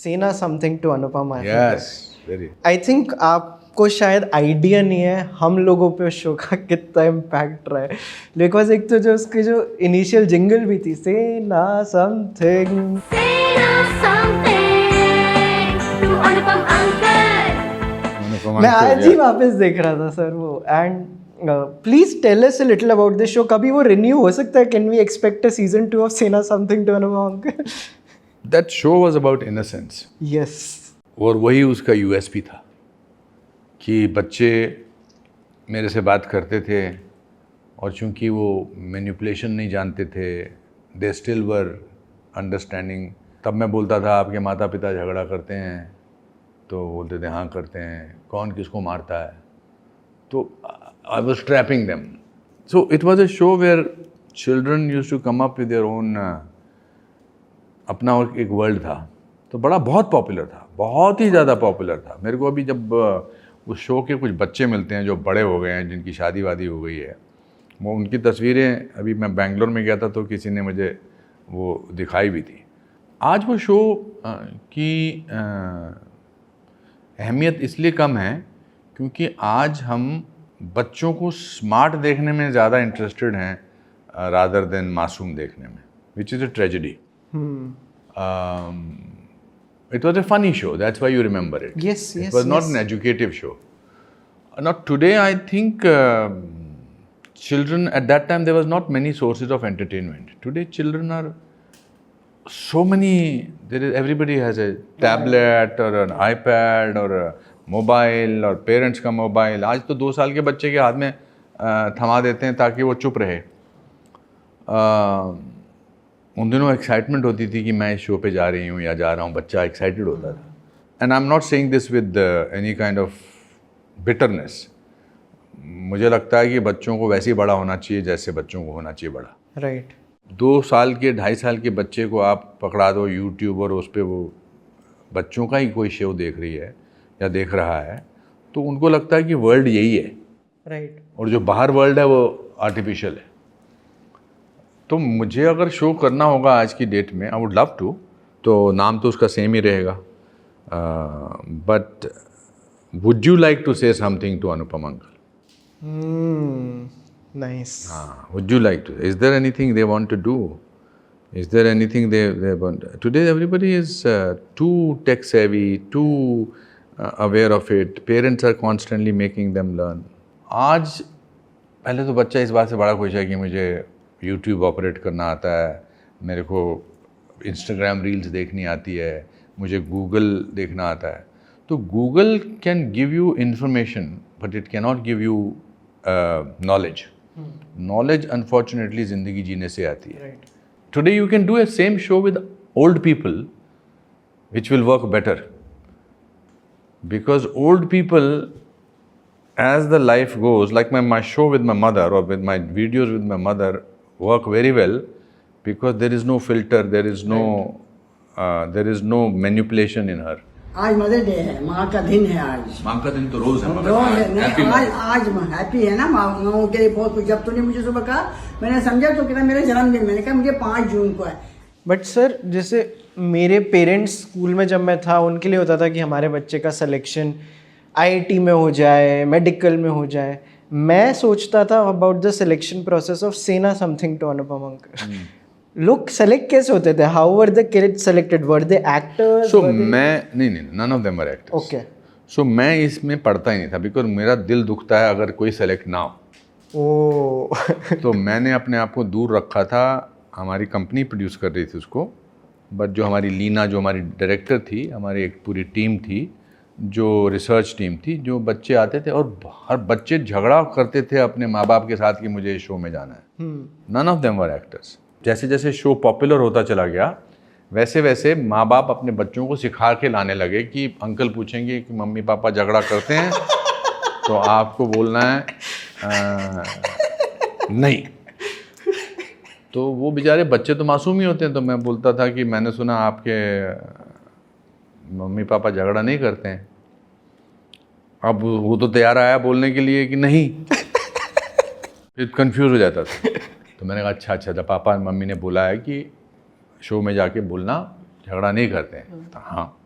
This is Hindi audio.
सेना something to Anupama. Yes, very. I think आपको शायद आइडिया नहीं है हम लोगों पे शो का कितना इम्पैक्ट रहा है, बिकॉज एक तो जो उसकी जो इनिशियल जिंगल भी थी, सेना समथिंग मैं आज ही वापस देख रहा था सर वो। And please tell us a little about this show. कभी वो रिन्यू हो सकता है? Can we expect a season 2 of say na something to Anupam uncle? That show was about innocence. Yes. और वही उसका यूएसपी था कि बच्चे मेरे से बात करते थे और चूंकि वो मैनिपुलेशन नहीं जानते थे, दे स्टिल वर अंडरस्टैंडिंग। तब मैं बोलता था आपके माता पिता झगड़ा करते हैं, तो बोलते थे हाँ करते हैं। कौन किसको मारता है? तो I was trapping them. So it was a show where children use to come up with their own, अपना एक वर्ल्ड था। तो बहुत पॉपुलर था, बहुत ही ज़्यादा पॉपुलर था। मेरे को अभी जब उस शो के कुछ बच्चे मिलते हैं जो बड़े हो गए हैं, जिनकी शादी वादी हो गई है, वो उनकी तस्वीरें, अभी मैं बेंगलोर में गया था तो किसी ने मुझे वो दिखाई भी थी। आज वो शो की अहमियत इसलिए कम है क्योंकि आज हम बच्चों को स्मार्ट देखने में ज़्यादा इंटरेस्टेड हैं रादर देन मासूम देखने में, which is a tragedy. It was a funny show, that's why you remember it. Yes, it yes, was not yes. an educative show. Now today I think children, at that time there was not many sources of entertainment. Today children are so many, everybody has a tablet or an iPad or a mobile or parents का mobile. आज तो 2 साल के बच्चे के हाथ में थमा देते हैं ताकि वो चुप रहे। उन दिनों एक्साइटमेंट होती थी कि मैं इस शो पे जा रही हूँ या जा रहा हूँ, बच्चा एक्साइटेड होता था। And I am not saying this with any kind of bitterness. मुझे लगता है कि बच्चों को वैसे ही बड़ा होना चाहिए जैसे बच्चों को होना चाहिए बड़ा। राइट। 2 साल के 2.5 साल के बच्चे को आप पकड़ा दो यूट्यूब और उस पर वो बच्चों का ही कोई शो देख रही है या देख रहा है, तो उनको लगता है कि वर्ल्ड यही है। राइट। और जो बाहर वर्ल्ड है वो आर्टिफिशियल है। तो मुझे अगर शो करना होगा आज की डेट में, आई वुड लव टू, तो नाम तो उसका सेम ही रहेगा, but would you like to say something to Anupam uncle? Nice. हाँ, would you like to? Is there anything they want to do? Is there anything they want? Today everybody is too tech savvy, too aware of it. Parents are constantly making them learn. आज पहले तो बच्चा इस बात से बड़ा खुश है कि मुझे यूट्यूब ऑपरेट करना आता है, मेरे को इंस्टाग्राम रील्स देखनी आती है, मुझे गूगल देखना आता है। तो Google can give you information but it can not give you knowledge. Knowledge unfortunately ज़िंदगी जीने से आती है। Today you can do a same show with old people which will work better, because old people, as the life goes, like my show with my mother or with my videos with my mother work very well because there is no filter, there is no manipulation in her. आज मदर डे है, माँ का दिन है आज। माँ का दिन तो रोज है, रोज है। आज हैप्पी है ना माँ के लिए बहुत कुछ। जब तूने मुझे सुबह कहा, मैंने समझा तो कहता मेरा जन्मदिन, मैंने कहा मुझे 5 जून को है। बट सर जैसे मेरे पेरेंट्स स्कूल में जब मैं था, उनके लिए होता था कि हमारे बच्चे का सिलेक्शन आईआईटी में हो जाए, मेडिकल में हो जाए। मैं सोचता था about the selection process of say na something to Anupam uncle. लोग सेलेक्ट कैसे होते थे? How were the kids selected? Were they actors? So मैं नहीं, none of them were actors. Okay. So मैं इसमें पढ़ता ही नहीं था बिकॉज मेरा दिल दुखता है अगर कोई सेलेक्ट ना हो। ओह। तो मैंने अपने आप को दूर रखा था। हमारी कंपनी प्रोड्यूस कर रही थी उसको, बट जो हमारी लीना, जो हमारी डायरेक्टर थी, हमारी एक पूरी टीम थी, जो रिसर्च टीम थी, जो बच्चे आते थे और हर बच्चे झगड़ा करते थे अपने माँ बाप के साथ कि मुझे इस शो में जाना है। None of them were actors. जैसे जैसे शो पॉपुलर होता चला गया, वैसे वैसे माँ बाप अपने बच्चों को सिखा के लाने लगे कि अंकल पूछेंगे कि मम्मी पापा झगड़ा करते हैं तो आपको बोलना है नहीं। तो वो बेचारे बच्चे तो मासूम ही होते हैं। तो मैं बोलता था कि मैंने सुना आपके मम्मी पापा झगड़ा नहीं करते हैं। अब वो तो तैयार आया बोलने के लिए कि नहीं, फिर कंफ्यूज हो जाता था। तो मैंने कहा अच्छा जब पापा मम्मी ने बोला है कि शो में जाके बोलना झगड़ा नहीं करते हैं, तो हाँ।